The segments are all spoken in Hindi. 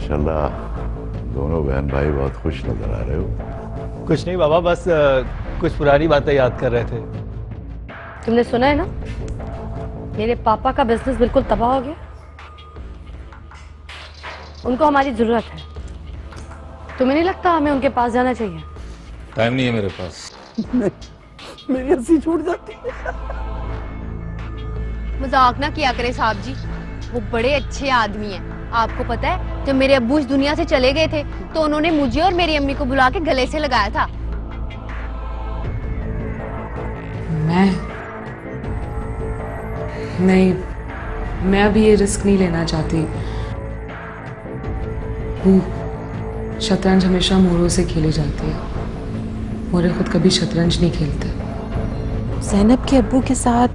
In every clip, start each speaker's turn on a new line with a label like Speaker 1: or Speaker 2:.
Speaker 1: माशाल्लाह दोनों बहन भाई बहुत खुश नजर आ रहे हो।
Speaker 2: कुछ नहीं बाबा, बस कुछ पुरानी बातें याद कर रहे थे।
Speaker 3: तुमने सुना है ना, मेरे पापा का बिजनेस बिल्कुल तबाह हो गया। उनको हमारी जरूरत है। तुम्हें नहीं लगता हमें उनके पास जाना चाहिए?
Speaker 4: टाइम नहीं है मेरे पास।
Speaker 5: मेरी हंसी छूट जाती है।
Speaker 6: मजाक ना किया करें साहब जी, वो बड़े अच्छे आदमी हैं। आपको पता है, जब मेरे अब्बू इस दुनिया से चले गए थे तो उन्होंने मुझे और मेरी अम्मी को बुला के गले से लगाया था।
Speaker 7: मैं अभी ये रिस्क नहीं लेना चाहती। शतरंज हमेशा मोरों से खेली जाती है। मोरे खुद कभी शतरंज नहीं खेलते।
Speaker 8: ज़ैनब के अब्बू के साथ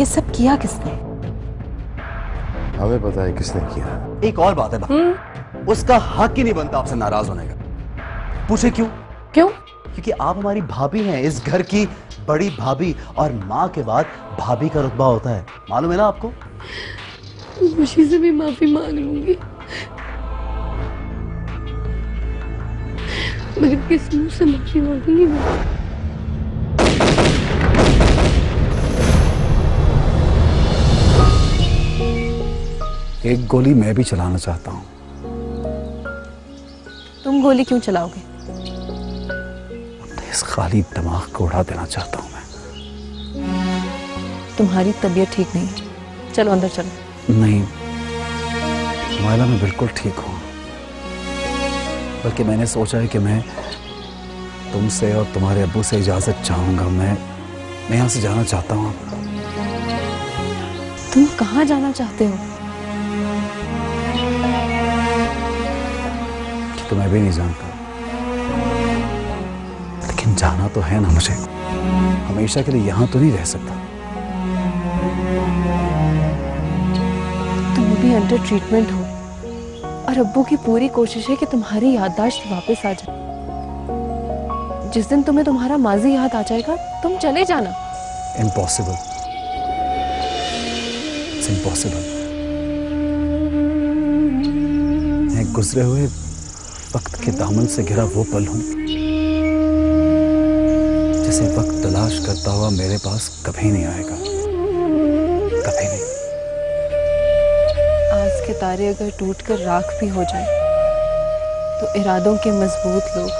Speaker 8: ये सब किया किसने?
Speaker 1: हमें पता है किसने किया।
Speaker 5: एक और बात है, उसका हक ही नहीं बनता आपसे नाराज होने का। पूछे क्यों?
Speaker 3: क्यों?
Speaker 5: क्योंकि आप हमारी भाभी हैं, इस घर की बड़ी भाभी, और माँ के बाद भाभी का रुतबा होता है। मालूम है ना आपको?
Speaker 3: खुशी से भी माफी मांग लूंगी, मगर किस मुंह से माफी मांगूंगी मैं?
Speaker 5: एक गोली मैं भी चलाना चाहता हूँ।
Speaker 8: तुम गोली क्यों चलाओगे?
Speaker 5: इस खाली दिमाग को उड़ा देना चाहता हूँ मैं।
Speaker 8: तुम्हारी तबीयत ठीक नहीं है, चलो अंदर चलो।
Speaker 5: नहीं मायला, मैं बिल्कुल ठीक हूँ। बल्कि मैंने सोचा है कि मैं तुमसे और तुम्हारे अब्बू से इजाजत चाहूंगा। मैं यहाँ से जाना चाहता हूँ।
Speaker 8: तुम कहाँ जाना चाहते हो?
Speaker 5: कि तो मैं भी नहीं जानता, लेकिन जाना तो है ना मुझे। हमेशा के लिए यहाँ तो नहीं रह सकता।
Speaker 8: तुम भी अंडर ट्रीटमेंट हो और अब्बू की पूरी कोशिश है कि तुम्हारी याददाश्त वापस आ जाए। जिस दिन तुम्हें तुम्हारा माजी याद आ जाएगा, तुम चले जाना।
Speaker 5: Impossible, it's impossible. मैं गुजरे हुए वक्त के दामन से घिरा वो पल हूं जिसे वक्त तलाश करता हुआ मेरे पास कभी नहीं आएगा, कभी नहीं।
Speaker 8: आज के तारे अगर टूटकर राख भी हो जाए तो इरादों के मजबूत लोग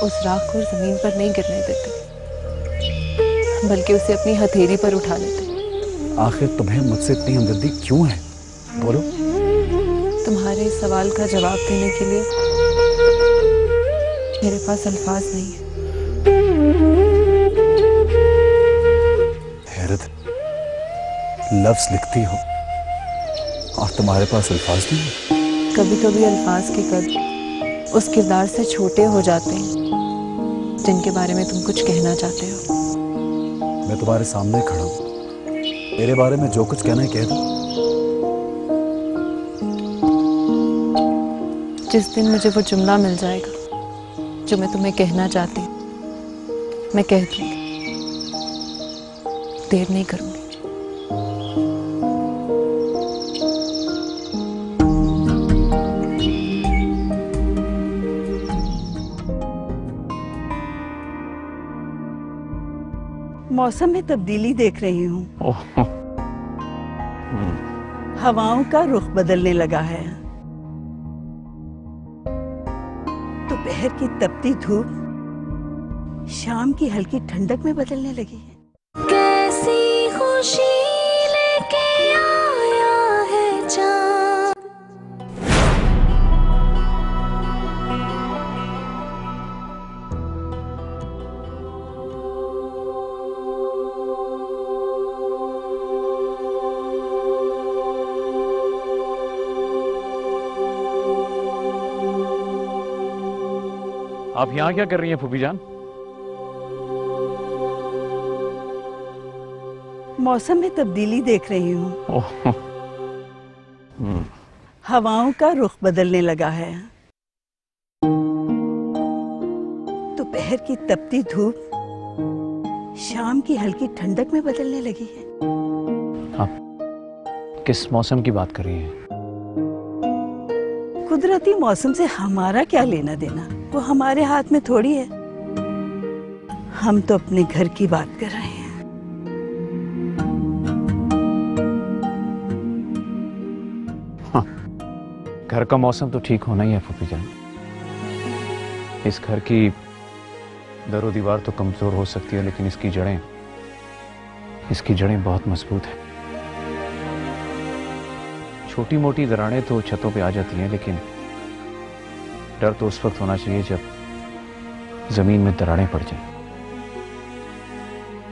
Speaker 8: उस राख को जमीन पर नहीं गिरने देते, बल्कि उसे अपनी हथेली पर उठा लेते।
Speaker 5: आखिर तुम्हें मुझसे इतनी हमदर्दी क्यों है? बोलो।
Speaker 8: तुम्हारे सवाल का जवाब देने के लिए मेरे पास अल्फाज नहीं है।
Speaker 5: हैरत, लफ्ज लिखती हो और तुम्हारे पास अल्फाज नहीं है।
Speaker 8: कभी कभी अल्फाज के कद उस किरदार से छोटे हो जाते हैं जिनके बारे में तुम कुछ कहना चाहते हो।
Speaker 5: मैं तुम्हारे सामने खड़ा हूं, मेरे बारे में जो कुछ कहना है कह दो।
Speaker 8: जिस दिन मुझे वो जुमला मिल जाएगा जो मैं तुम्हें कहना चाहती हूँ, मैं कह दूंगी। देर नहीं करूंगी।
Speaker 9: मौसम में तब्दीली देख रही हूँ। हवाओं का रुख बदलने लगा है। दोपहर की तपती धूप शाम की हल्की ठंडक में बदलने लगी है।
Speaker 10: कैसी खुशी लेके आया है चाँद।
Speaker 4: आप यहाँ क्या कर रही हैं फूफी जान?
Speaker 9: मौसम में तब्दीली देख रही हूँ। हवाओं का रुख बदलने लगा है। दोपहर की तपती धूप शाम की हल्की ठंडक में बदलने लगी है।
Speaker 4: आप किस मौसम की बात कर रही हैं?
Speaker 9: कुदरती मौसम से हमारा क्या लेना देना, वो हमारे हाथ में थोड़ी है। हम तो अपने घर की बात कर रहे हैं।
Speaker 4: घर का मौसम तो ठीक होना ही है फूफी जान। इस घर की दरो दीवार तो कमजोर हो सकती है, लेकिन इसकी जड़ें बहुत मजबूत हैं। छोटी मोटी दरारें तो छतों पे आ जाती हैं, लेकिन डर तो उस वक्त होना चाहिए जब जमीन में दरारें पड़ जाएं।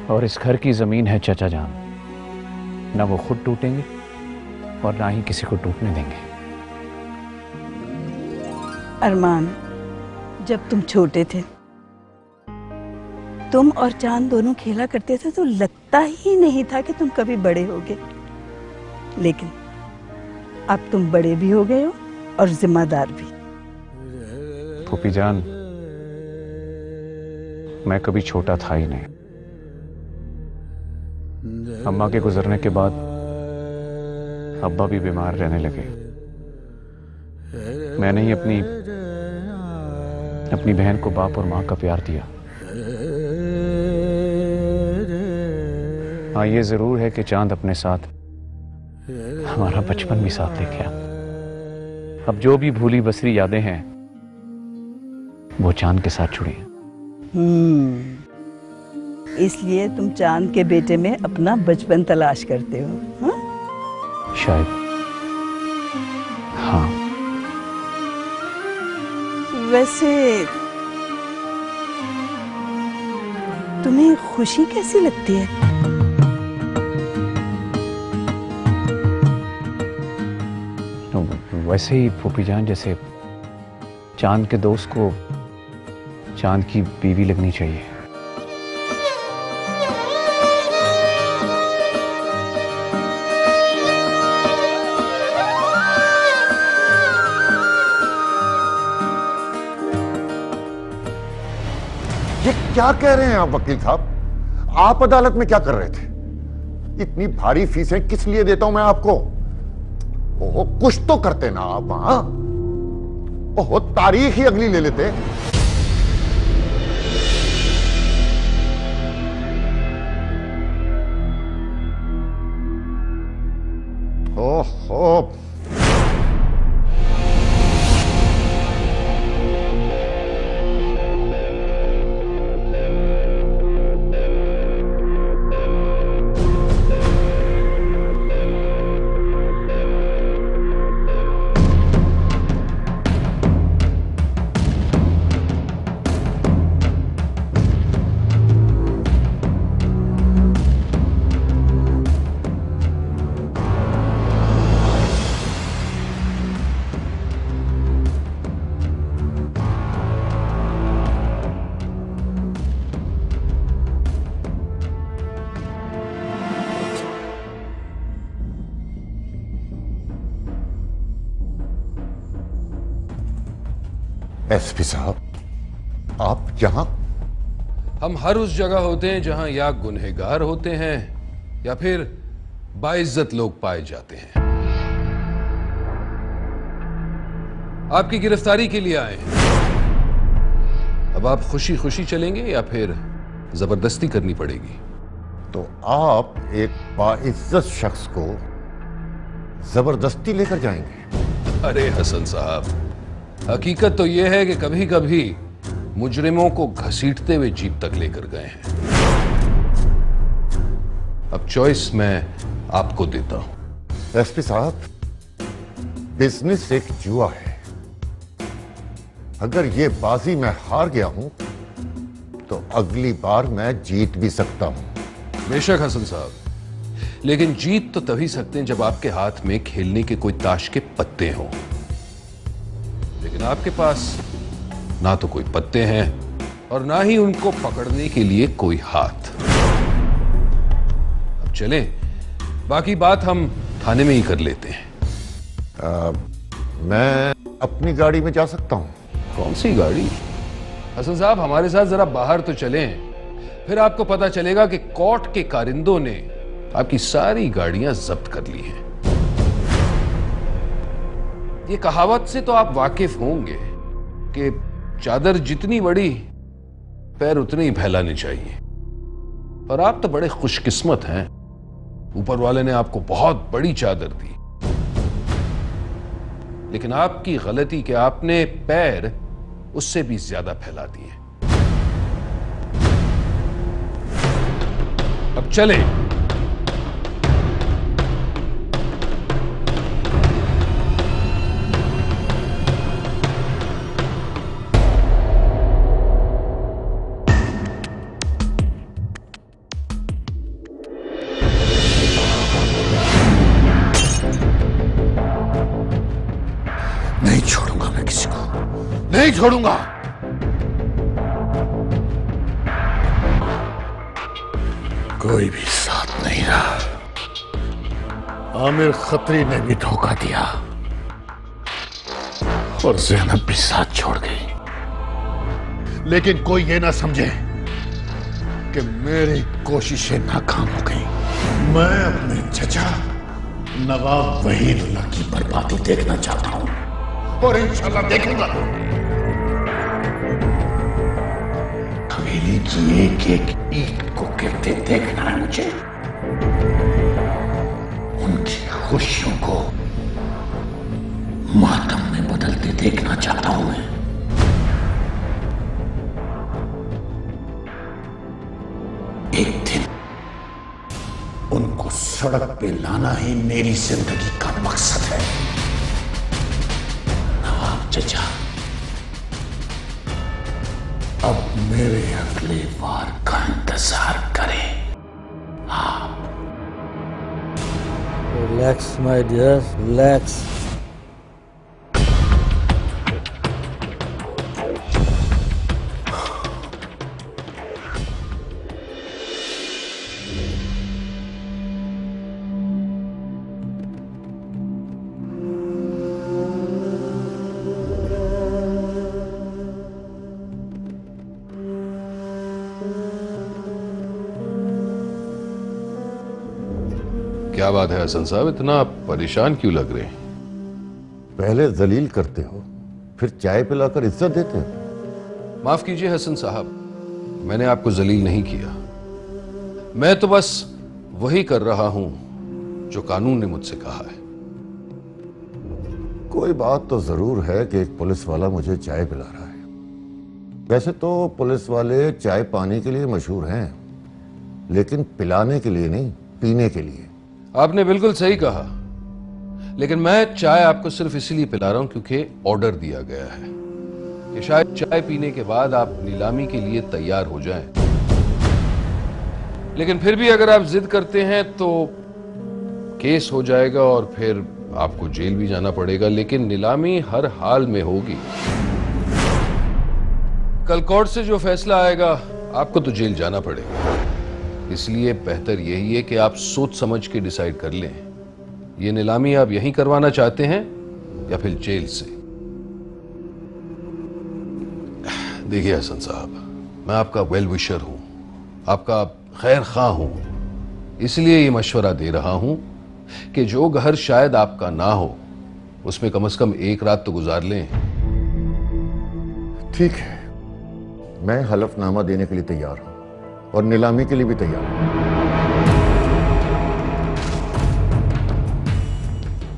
Speaker 4: और इस घर की जमीन है चचा जान, ना वो खुद टूटेंगे और ना ही किसी को टूटने देंगे।
Speaker 9: अरमान, जब तुम छोटे थे, तुम और चांद दोनों खेला करते थे तो लगता ही नहीं था कि तुम कभी बड़े होगे। लेकिन अब तुम बड़े भी हो गए हो और जिम्मेदार भी।
Speaker 4: फूफी जान, मैं कभी छोटा था ही नहीं। अम्मा के गुजरने के बाद अब्बा भी बीमार रहने लगे। मैंने ही अपनी बहन को बाप और मां का प्यार दिया। हाँ, ये जरूर है कि चांद अपने साथ हमारा बचपन भी साथ ले गया। अब जो भी भूली बसरी यादें हैं वो चांद के साथ जुड़ी हैं।
Speaker 9: इसलिए तुम चांद के बेटे में अपना बचपन तलाश करते हो, हाँ?
Speaker 4: शायद हाँ।
Speaker 9: वैसे तुम्हें खुशी कैसी लगती है?
Speaker 4: तो वैसे ही फूफी जान, जैसे चांद के दोस्त को चांद की बीवी लगनी चाहिए।
Speaker 11: ये क्या कह रहे हैं आप वकील साहब? आप अदालत में क्या कर रहे थे? इतनी भारी फीसें किस लिए देता हूं मैं आपको? ओहो, कुछ तो करते ना आप। हाँ, ओहो, तारीख ही अगली ले लेते। ओहो, एसपी साहब, आप यहां?
Speaker 12: हम हर उस जगह होते हैं जहां या गुनहगार होते हैं या फिर बाइज्जत लोग पाए जाते हैं। आपकी गिरफ्तारी के लिए आए हैं। अब आप खुशी खुशी चलेंगे या फिर जबरदस्ती करनी पड़ेगी?
Speaker 11: तो आप एक बाइज्जत शख्स को जबरदस्ती लेकर जाएंगे?
Speaker 12: अरे हसन साहब, हकीकत तो यह है कि कभी कभी मुजरिमों को घसीटते हुए जीप तक लेकर गए हैं। अब चॉइस मैं आपको देता हूं।
Speaker 11: एसपी साहब, बिजनेस एक जुआ है। अगर ये बाजी मैं हार गया हूं तो अगली बार मैं जीत भी सकता हूं।
Speaker 12: बेशक हसन साहब, लेकिन जीत तो तभी सकते हैं जब आपके हाथ में खेलने के कोई ताश के पत्ते हों। लेकिन आपके पास ना तो कोई पत्ते हैं और ना ही उनको पकड़ने के लिए कोई हाथ। अब चलें, बाकी बात हम थाने में ही कर लेते हैं।
Speaker 11: मैं अपनी गाड़ी में जा सकता हूं?
Speaker 12: कौन सी गाड़ी? हसन साहब, हमारे साथ जरा बाहर तो चलें, फिर आपको पता चलेगा कि कोर्ट के कारिंदों ने आपकी सारी गाड़ियां जब्त कर ली हैं। ये कहावत से तो आप वाकिफ होंगे कि चादर जितनी बड़ी पैर उतने ही फैलाने चाहिए। और आप तो बड़े खुशकिस्मत हैं, ऊपर वाले ने आपको बहुत बड़ी चादर दी। लेकिन आपकी गलती कि आपने पैर उससे भी ज्यादा फैला दिए। अब चले।
Speaker 11: नहीं छोड़ूंगा मैं किसी को, नहीं छोड़ूंगा। कोई भी साथ नहीं रहा। आमिर खत्री ने भी धोखा दिया और ज़ैनब भी साथ छोड़ गई। लेकिन कोई ये ना समझे कि मेरी कोशिशें नाकाम हो गई। मैं अपने चचा नवाब वहीदुल्लाह की बर्बादी देखना चाहता हूं और इंशाल्लाह देखूंगा। हवेली की एक एक ईंट को गिरते देखना है मुझे। उनकी खुशियों को मातम में बदलते देखना चाहता हूं मैं। एक दिन उनको सड़क पे लाना ही मेरी जिंदगी का मकसद है। नवाब चचा, अब मेरे अगले वार का इंतजार करें आप।
Speaker 13: Relax my dear, relax.
Speaker 12: क्या बात है हसन साहब, इतना परेशान क्यों लग रहे हैं?
Speaker 11: पहले जलील करते हो, फिर चाय पिलाकर इज्जत देते हो।
Speaker 12: माफ कीजिए हसन साहब, मैंने आपको जलील नहीं किया। मैं तो बस वही कर रहा हूं जो कानून ने मुझसे कहा है।
Speaker 11: कोई बात तो जरूर है कि एक पुलिस वाला मुझे चाय पिला रहा है। वैसे तो पुलिस वाले चाय पाने के लिए मशहूर हैं, लेकिन पिलाने के लिए नहीं, पीने के लिए।
Speaker 12: आपने बिल्कुल सही कहा, लेकिन मैं चाय आपको सिर्फ इसीलिए पिला रहा हूं क्योंकि ऑर्डर दिया गया है कि शायद चाय पीने के बाद आप नीलामी के लिए तैयार हो जाएं। लेकिन फिर भी अगर आप जिद करते हैं तो केस हो जाएगा और फिर आपको जेल भी जाना पड़ेगा। लेकिन नीलामी हर हाल में होगी। कल कोर्ट से जो फैसला आएगा आपको तो जेल जाना पड़ेगा। इसलिए बेहतर यही है कि आप सोच समझ के डिसाइड कर लें, ये नीलामी आप यहीं करवाना चाहते हैं या फिर जेल से। देखिए हसन साहब, मैं आपका वेल विशर हूं, आपका खैर खा हूं, इसलिए ये मशवरा दे रहा हूं कि जो घर शायद आपका ना हो उसमें कम से कम एक रात तो गुजार लें।
Speaker 11: ठीक है, मैं हलफनामा देने के लिए तैयार हूं और नीलामी के लिए भी तैयार हूं।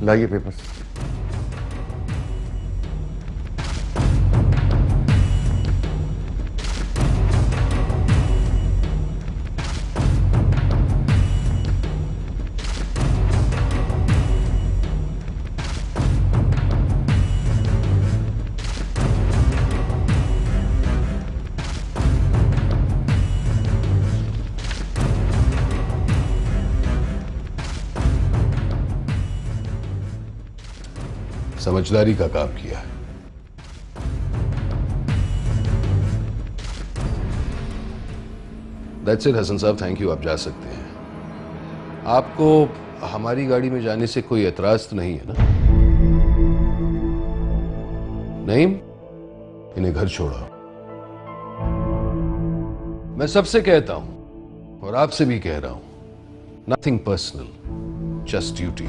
Speaker 11: लाइए पेपर्स।
Speaker 12: समझदारी का काम किया है। दैट्स इट हसन साहब, थैंक यू, आप जा सकते हैं। आपको हमारी गाड़ी में जाने से कोई एतराज तो नहीं है ना? नहीं, इन्हें घर छोड़ो। मैं सबसे कहता हूं और आपसे भी कह रहा हूं, नथिंग पर्सनल, जस्ट ड्यूटी।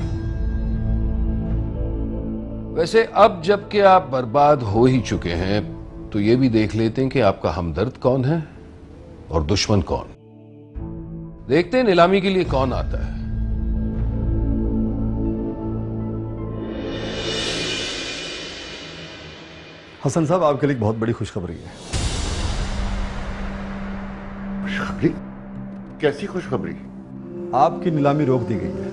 Speaker 12: वैसे अब जबकि आप बर्बाद हो ही चुके हैं तो ये भी देख लेते हैं कि आपका हमदर्द कौन है और दुश्मन कौन। देखते हैं नीलामी के लिए कौन आता है।
Speaker 14: हसन साहब, आपके लिए एक बहुत बड़ी खुशखबरी है।
Speaker 11: खुशखबरी? कैसी खुशखबरी?
Speaker 14: आपकी नीलामी रोक दी गई है।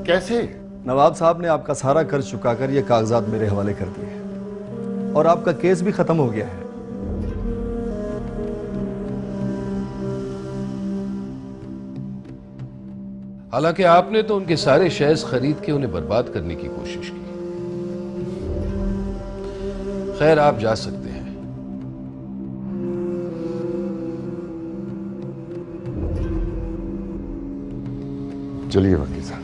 Speaker 11: कैसे?
Speaker 14: नवाब साहब ने आपका सारा कर्ज चुकाकर ये कागजात मेरे हवाले कर दिए और आपका केस भी खत्म हो गया है।
Speaker 12: हालांकि आपने तो उनके सारे शेयर्स खरीद के उन्हें बर्बाद करने की कोशिश की। खैर, आप जा सकते हैं।
Speaker 11: चलिए वकील साहब।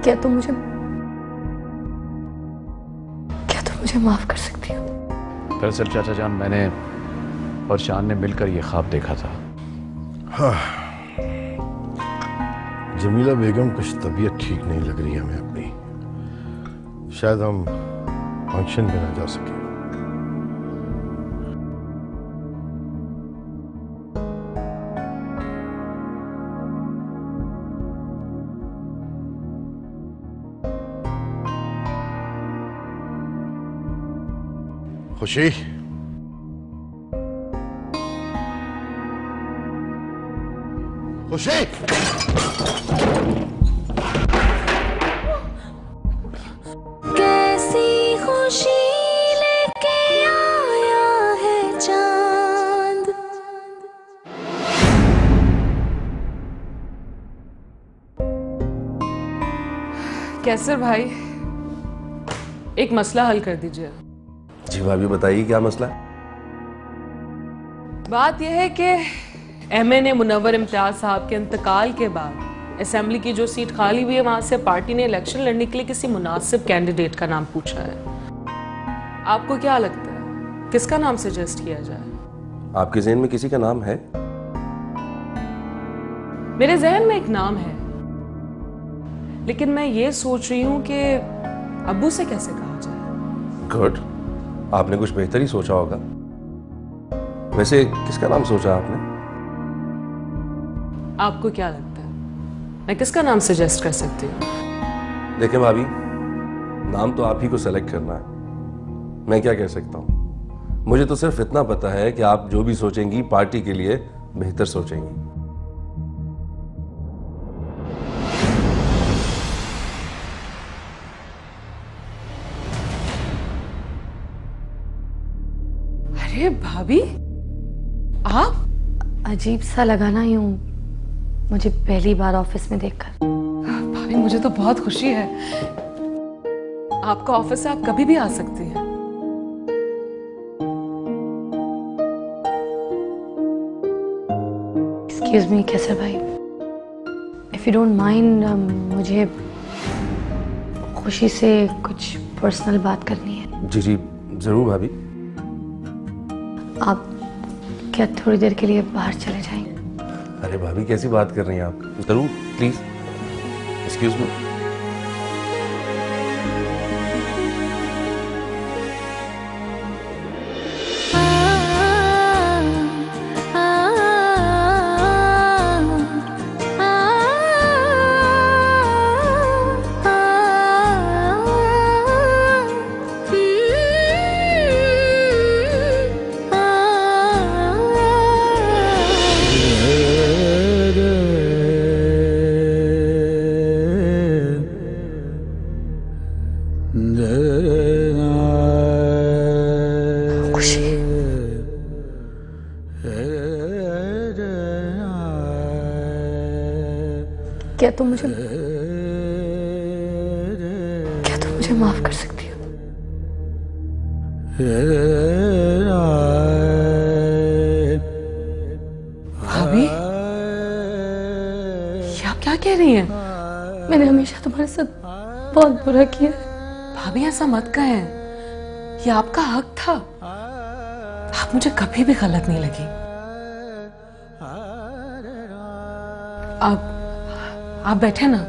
Speaker 3: क्या तुम मुझे माफ कर सकती हो?
Speaker 4: दरअसल चाचा जान, मैंने और चांद ने मिलकर ये ख्वाब देखा था।
Speaker 15: हाँ, जमीला बेगम कुछ तबीयत ठीक नहीं लग रही हमें अपनी। शायद हम फंक्शन में ना जा सके। खुशी, खुशी,
Speaker 10: कैसी खुशी लेके आया है चांद।
Speaker 7: कैसर भाई, एक मसला हल कर दीजिए।
Speaker 16: जी भाभी, बताइए क्या मसला है?
Speaker 7: बात यह है कि एमएनए मुनव्वर इम्तियाज साहब के इंतकाल के बाद असेंबली की जो सीट खाली हुई है, वहां से पार्टी ने इलेक्शन लड़ने के लिए किसी मुनासिब कैंडिडेट का नाम पूछा है। आपको क्या लगता है किसका नाम सजेस्ट किया जाए?
Speaker 16: आपके जहन में किसी का नाम है?
Speaker 7: मेरे जहन में एक नाम है, लेकिन मैं ये सोच रही हूं कि अब्बू से कैसे कहा जाए।
Speaker 16: गुड, आपने कुछ बेहतर ही सोचा होगा। वैसे किसका नाम सोचा आपने?
Speaker 7: आपको क्या लगता है मैं किसका नाम सजेस्ट कर सकती हूँ?
Speaker 16: देखें भाभी, नाम तो आप ही को सेलेक्ट करना है। मैं क्या कह सकता हूँ? मुझे तो सिर्फ इतना पता है कि आप जो भी सोचेंगी पार्टी के लिए बेहतर सोचेंगी।
Speaker 7: अरे भाभी, आप?
Speaker 3: अजीब सा लगा ना यूं मुझे पहली बार ऑफिस में देखकर।
Speaker 7: भाभी, मुझे तो बहुत खुशी है। आपका ऑफिस है, आप कभी भी आ सकती हैं।
Speaker 3: एक्सक्यूज मी कैसर भाई, इफ यू डोंट माइंड, मुझे खुशी से कुछ पर्सनल बात करनी है।
Speaker 16: जी जी जरूर भाभी।
Speaker 3: आप क्या थोड़ी देर के लिए बाहर चले जाएंगे?
Speaker 16: अरे भाभी, कैसी बात कर रही हैं आप? जरूर, प्लीज एक्सक्यूज मी।
Speaker 3: क्या तुम मुझे माफ कर सकती हो?
Speaker 7: क्या कह रही हैं?
Speaker 8: मैंने हमेशा तुम्हारे साथ बहुत बुरा किया।
Speaker 7: भाभी ऐसा मत कहें, ये आपका हक था। आप मुझे कभी भी गलत नहीं लगी। आप बैठे ना।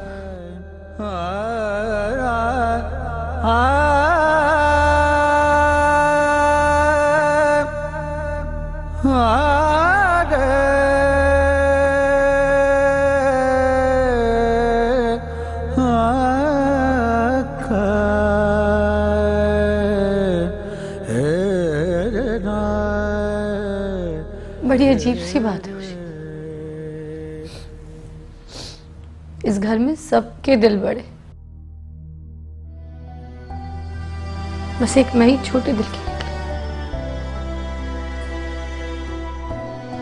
Speaker 8: बड़ी अजीब सी बात है खुशी। इस घर में सबके दिल बड़े, बस एक मैं ही छोटे दिल की निकली।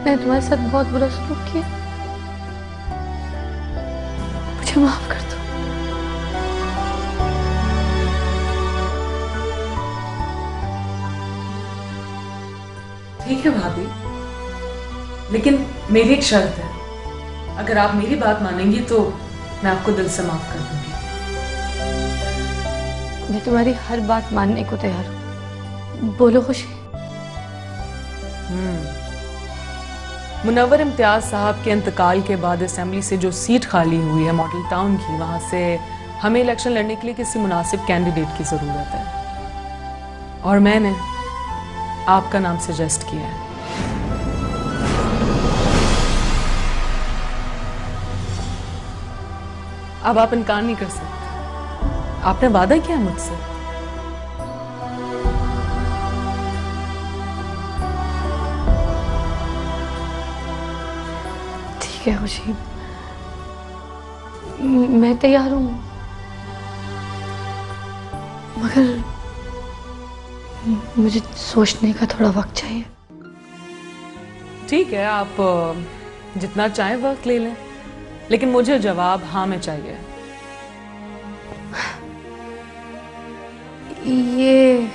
Speaker 8: मैंने तुम्हारे साथ बहुत बुरा सलूक किया, मुझे माफ कर दो।
Speaker 7: ठीक है भाभी, लेकिन मेरी एक शर्त है। अगर आप मेरी बात मानेंगी तो मैं आपको दिल से माफ कर दूंगी।
Speaker 8: मैं तुम्हारी हर बात मानने को तैयार हूँ। बोलो खुशी।
Speaker 7: मुनव्वर इम्तियाज साहब के इंतकाल के बाद असेंबली से जो सीट खाली हुई है मॉडल टाउन की, वहां से हमें इलेक्शन लड़ने के लिए किसी मुनासिब कैंडिडेट की जरूरत है, और मैंने आपका नाम सजेस्ट किया है। अब आप इनकार नहीं कर सकते, आपने वादा किया मुझसे।
Speaker 8: ठीक है खुशी, मैं तैयार हूं, मगर मुझे सोचने का थोड़ा वक्त चाहिए।
Speaker 7: ठीक है, आप जितना चाहे वक्त ले लें, लेकिन मुझे जवाब हाँ में चाहिए।
Speaker 8: ये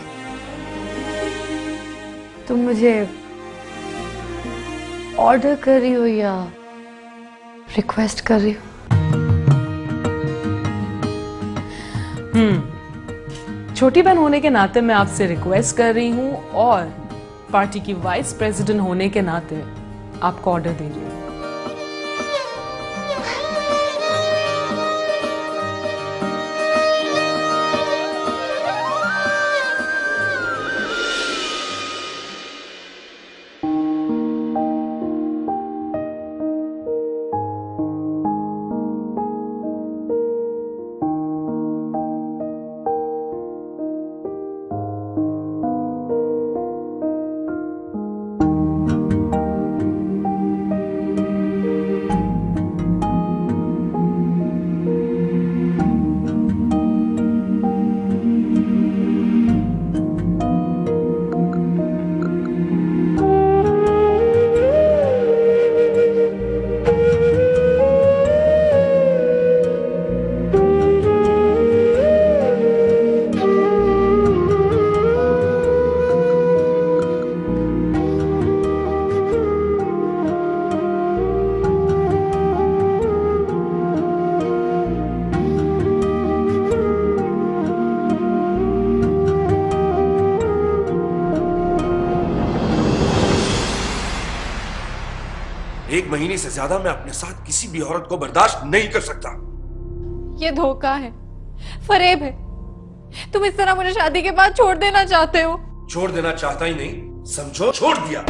Speaker 8: तुम मुझे ऑर्डर कर रही हो या रिक्वेस्ट कर रही हो?
Speaker 7: छोटी बहन होने के नाते मैं आपसे रिक्वेस्ट कर रही हूं, और पार्टी की वाइस प्रेसिडेंट होने के नाते आपको ऑर्डर दे रही हूं।
Speaker 16: एक महीने से ज्यादा मैं अपने साथ किसी भी औरत को बर्दाश्त नहीं कर सकता।
Speaker 8: ये धोखा है, फरेब है। तुम इस तरह मुझे शादी के बाद छोड़ देना चाहते हो।
Speaker 16: छोड़ देना चाहता ही नहीं, समझो छोड़ दिया।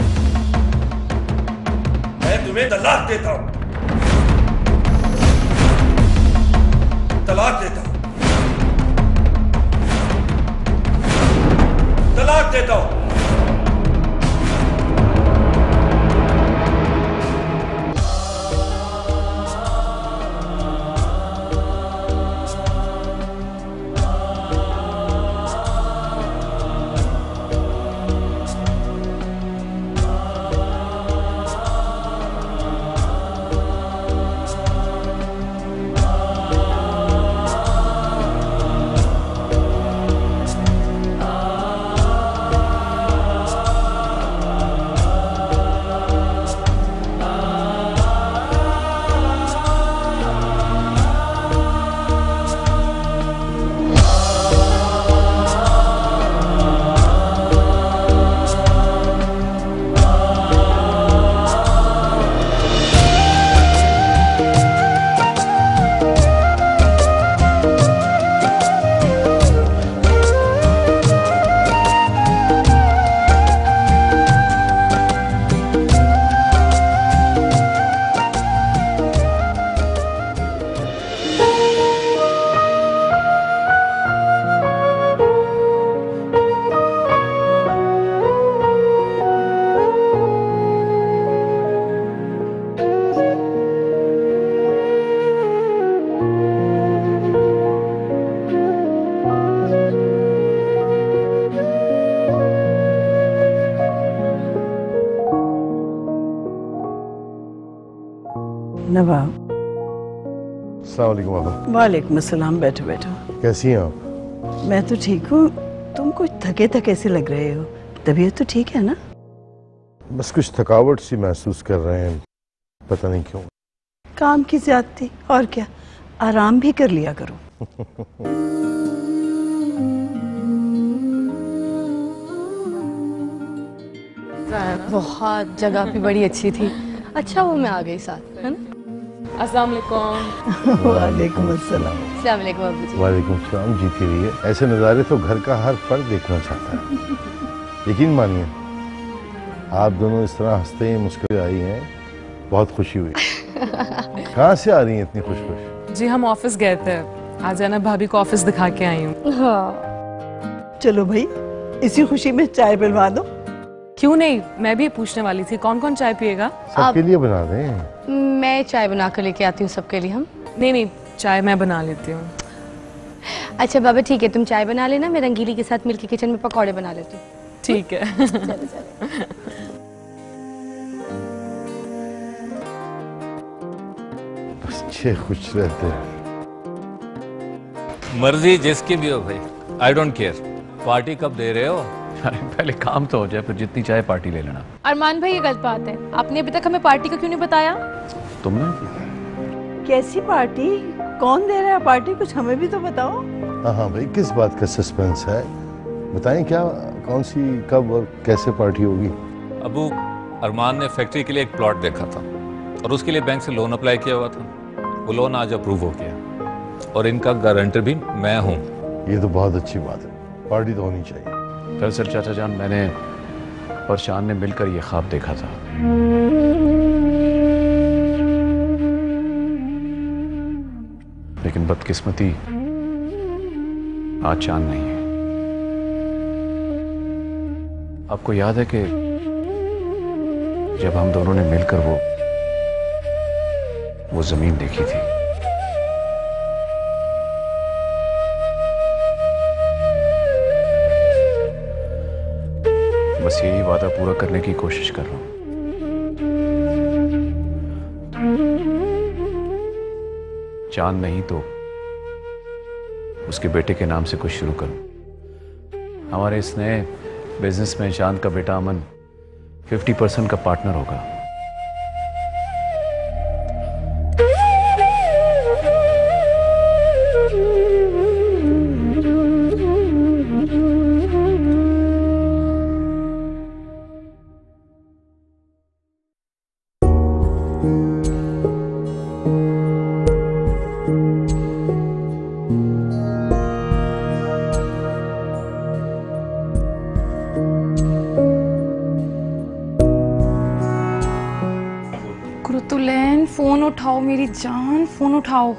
Speaker 16: मैं तुम्हें तलाक देता हूं, तलाक देता हूं, तलाक देता हूं।
Speaker 9: नवाब।
Speaker 15: अस्सलाम वालेकुम बाबा।
Speaker 9: वालेकुम अस्सलाम। बैठो बैठो।
Speaker 15: कैसी हैं आप?
Speaker 9: मैं तो ठीक हूँ। तुम कुछ थके थके से लग रहे हो। तबीयत तो ठीक है ना?
Speaker 15: बस कुछ थकावट सी महसूस कर रहे हैं, पता नहीं क्यों।
Speaker 9: काम की ज्यादती और क्या, आराम भी कर लिया करो।
Speaker 3: बहुत जगह भी बड़ी अच्छी थी। अच्छा वो मैं आ गई साथ, है ना?
Speaker 7: अस्सलाम वालेकुम।
Speaker 9: वालेकुम अस्सलाम।
Speaker 3: अस्सलाम वालेकुम अब्बू जी।
Speaker 15: वालेकुम सलाम। जीती रही है। ऐसे नज़ारे तो घर का हर फर्द देखना चाहता है। यकीन मानिए, आप दोनों इस तरह हंसते मुस्कुराते आई हैं, बहुत खुशी हुई। कहाँ से आ रही हैं इतनी खुश खुश?
Speaker 7: जी हम ऑफिस गए थे, आज जैनब भाभी को ऑफिस दिखा के आई हूँ।
Speaker 9: हाँ। चलो भाई, इसी खुशी में चाय पिलवा दो।
Speaker 7: क्यों नहीं, मैं भी पूछने वाली थी कौन कौन चाय पिएगा?
Speaker 15: सबके लिए बना दें।
Speaker 3: मैं चाय बना कर लेके आती हूँ सबके लिए। हम
Speaker 7: नहीं, चाय मैं बना लेती हूँ।
Speaker 3: अच्छा बाबा ठीक है, तुम चाय बना लेना, मैं रंगीली के साथ मिलके किचन में पकौड़े बना लेती हूँ।
Speaker 7: ठीक है।
Speaker 15: अच्छे खुश रहते हैं।
Speaker 17: मर्जी जिसकी भी हो भाई, आई डोंट केयर। पार्टी कब दे रहे हो?
Speaker 4: अरे पहले काम तो हो जाए, फिर जितनी चाहे पार्टी ले लेना।
Speaker 8: अरमान भाई ये गलत बात है, आपने अभी तक हमें पार्टी का क्यों नहीं बताया?
Speaker 4: तुमने?
Speaker 9: कैसी पार्टी? कौन दे रहा है पार्टी? कुछ हमें भी तो बताओ।
Speaker 15: हाँ भाई, किस बात का सस्पेंस है? बताएं क्या, कौन सी, कब और कैसे पार्टी होगी?
Speaker 17: अबू, अरमान ने फैक्ट्री के लिए एक प्लॉट देखा था और उसके लिए बैंक से लोन अप्लाई किया हुआ था। वो लोन आज अप्रूव हो गया और इनका गारंटर भी मैं हूँ।
Speaker 15: ये तो बहुत अच्छी बात है, पार्टी तो होनी चाहिए।
Speaker 4: दरअसल चाचा जान, मैंने और शान ने मिलकर ये ख्वाब देखा था। लेकिन बदकिस्मती आज चांद नहीं है। आपको याद है कि जब हम दोनों ने मिलकर वो जमीन देखी थी, बस यही वादा पूरा करने की कोशिश कर रहा हूं। चांद नहीं तो उसके बेटे के नाम से कुछ शुरू करूं। हमारे इस नए बिजनेस में चांद का बेटा अमन 50% का पार्टनर होगा।
Speaker 8: कुरुतुलैन फोन उठाओ मेरी जान, फोन उठाओ।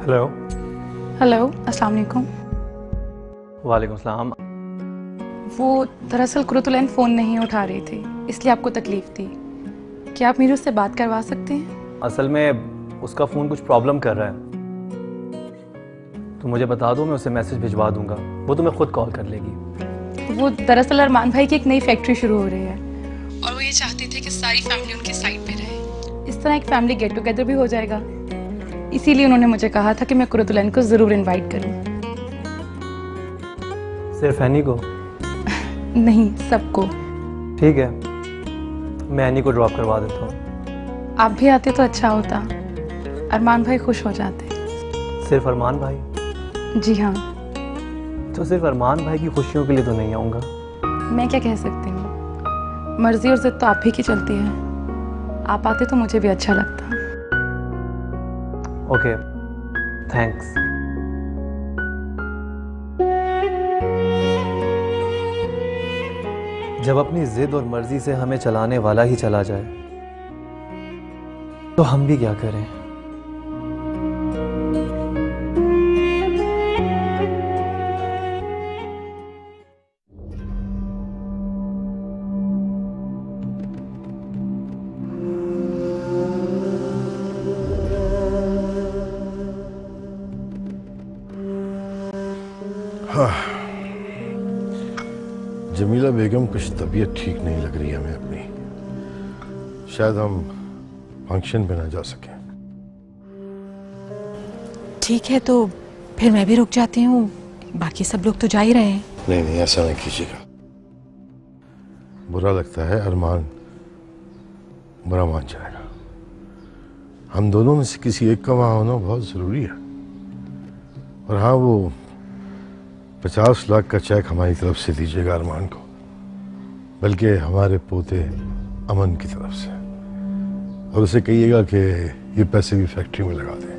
Speaker 2: हेलो।
Speaker 8: हेलो, अस्सलाम वालेकुम।
Speaker 2: वालेकुम सलाम।
Speaker 8: वो दरअसल कुरुतुलैन फ़ोन नहीं उठा रही थी, इसलिए आपको तकलीफ थी। क्या आप मेरी उससे बात करवा सकते हैं?
Speaker 2: असल में उसका फ़ोन कुछ प्रॉब्लम कर रहा है, तो मुझे बता दो, मैं उसे मैसेज भिजवा दूंगा, वो तुम्हें खुद कॉल कर लेगी।
Speaker 8: वो दरअसल अरमान भाई की एक नई फैक्ट्री शुरू हो रही है और वो ये चाहते थे कि सारी फैमिली उनके साइड पे रहे। इस तरह एक फैमिली गेट टुगेदर भी हो जाएगा। इसीलिए उन्होंने मुझे कहा था कि मैं कुरुतुलैन को ज़रूर इनवाइट करूं।
Speaker 2: सिर्फ एनी को?
Speaker 8: नहीं, सबको।
Speaker 2: ठीक है, मैं एनी को ड्रॉप करवा देता हूँ।
Speaker 8: आप भी आते तो अच्छा होता, अरमान भाई खुश हो जाते।
Speaker 2: सिर्फ अरमान भाई?
Speaker 8: जी हाँ।
Speaker 2: तो सिर्फ अरमान भाई की खुशियों के लिए तो नहीं आऊँगा।
Speaker 8: मैं क्या कह सकती हूँ, मर्जी और जिद तो आप ही की चलती है। आप आते तो मुझे भी अच्छा लगता।
Speaker 2: Okay, thanks. जब अपनी जिद और मर्जी से हमें चलाने वाला ही चला जाए, तो हम भी क्या करें?
Speaker 15: जमीला बेगम कुछ तबीयत ठीक नहीं लग रही हमें अपनी, शायद हम फंक्शन पे ना जा सकें।
Speaker 8: ठीक है, तो फिर मैं भी रुक जाती हूँ, बाकी सब लोग तो जा ही रहे हैं।
Speaker 15: नहीं नहीं, ऐसा नहीं कीजिएगा, बुरा लगता है। अरमान बुरा मान जाएगा। हम दोनों में से किसी एक का वहाँ होना बहुत ज़रूरी है। और हाँ, वो 50 लाख का चेक हमारी तरफ से दीजिएगा अरमान को, बल्कि हमारे पोते अमन की तरफ से, और उसे कहिएगा कि ये पैसे भी फैक्ट्री में लगा दें।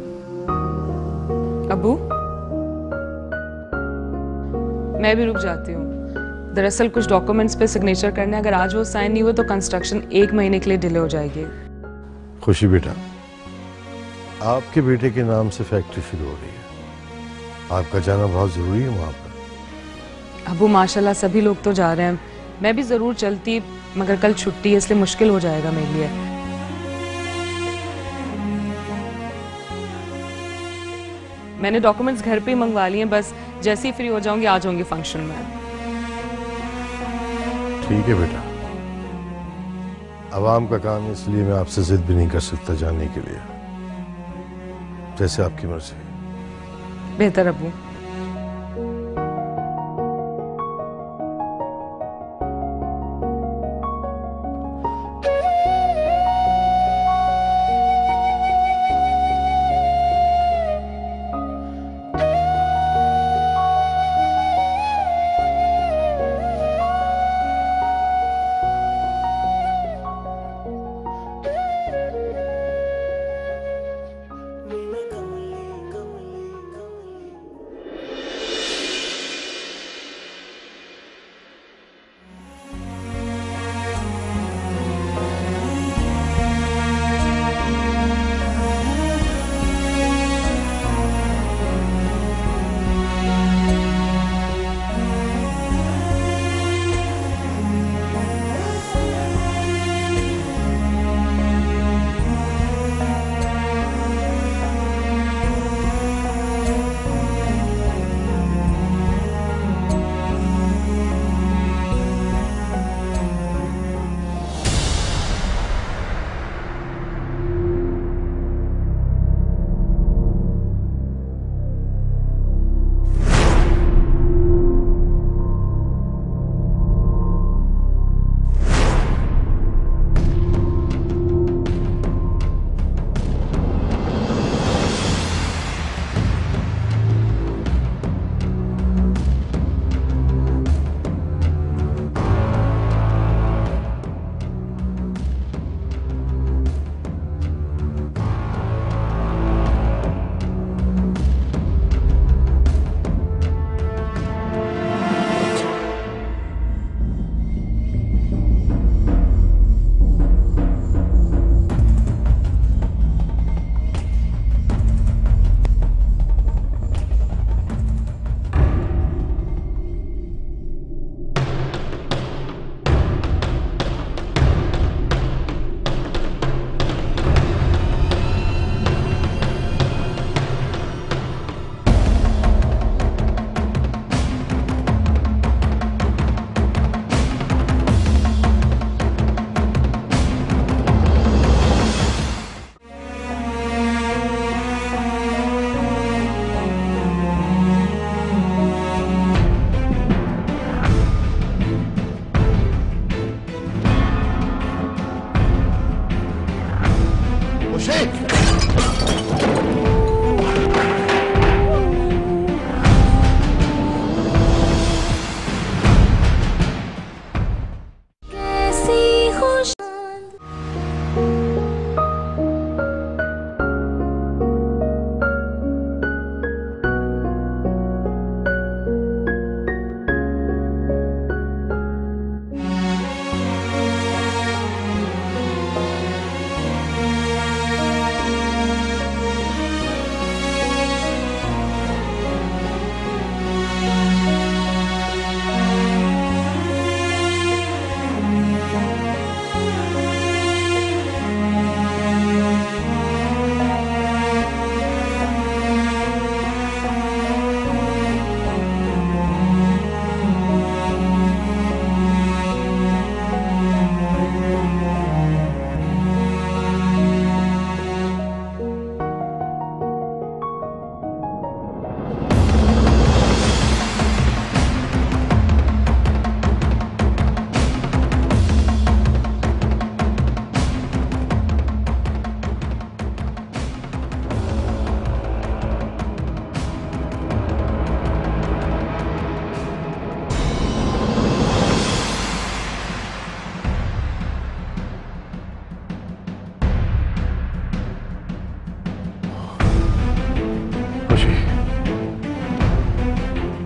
Speaker 7: अबू, मैं भी रुक जाती हूँ। दरअसल कुछ डॉक्यूमेंट्स पे सिग्नेचर करने, अगर आज वो साइन नहीं हुए तो कंस्ट्रक्शन 1 महीने के लिए डिले हो जाएगी।
Speaker 15: खुशी बेटा, आपके बेटे के नाम से फैक्ट्री शुरू हो रही है, आपका जाना बहुत जरूरी है वहां पर।
Speaker 7: अबू माशाल्लाह सभी लोग तो जा रहे हैं, मैं भी जरूर चलती, मगर कल छुट्टी है इसलिए मुश्किल हो जाएगा मेरे लिए। मैंने डॉक्यूमेंट्स घर पे ही मंगवा लिए हैं, बस जैसे ही फ्री हो जाऊंगी आ जाऊंगी फंक्शन में।
Speaker 15: ठीक है बेटा, आवाम का काम है, इसलिए मैं आपसे जिद भी नहीं कर सकता जाने के लिए, जैसे आपकी मर्जी।
Speaker 7: बेहतर अबू।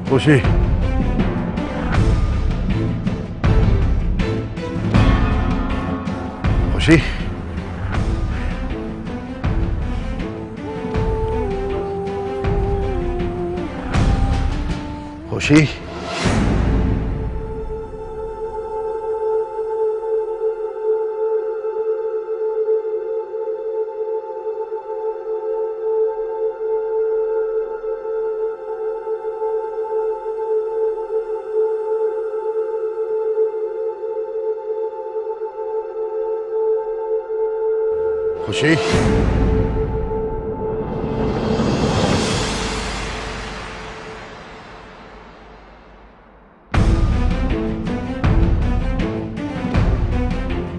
Speaker 15: खुशी, खुशी, खुशी, खुशी,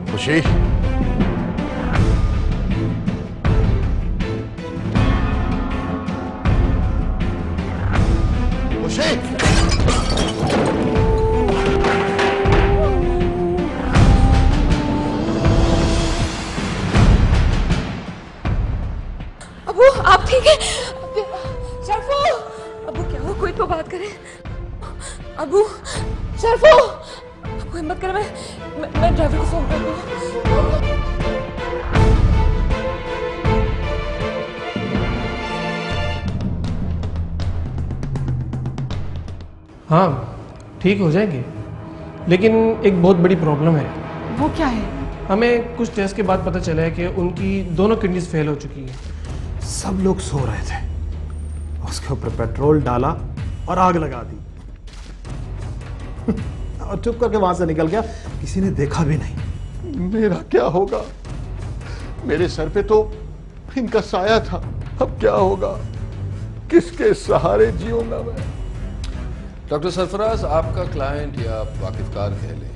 Speaker 15: खुशी,
Speaker 8: अबू आप ठीक है? शरफो, अबू क्या हो? कोई तो बात करे। अबू, शरफो, अबू हिम्मत कर, मैं ड्राइवर को फोन कर दूँ।
Speaker 18: हाँ ठीक हो जाएंगे, लेकिन एक बहुत बड़ी प्रॉब्लम है।
Speaker 8: वो क्या है?
Speaker 18: हमें कुछ टेस्ट के बाद पता चला है कि उनकी दोनों किडनीज फेल हो चुकी हैं। सब लोग सो रहे थे, उसके ऊपर पेट्रोल डाला और आग लगा दी और चुप करके वहां से निकल गया, किसी ने देखा भी नहीं।
Speaker 11: मेरा क्या होगा? मेरे सर पे तो इनका साया था, अब क्या होगा? किसके सहारे जीऊंगा मैं?
Speaker 12: डॉक्टर सरफराज, आपका क्लाइंट या वाकिफकार कह लें,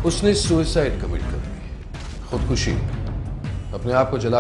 Speaker 12: उसने सुसाइड कमिट कर ली, खुदकुशी, अपने आप को जला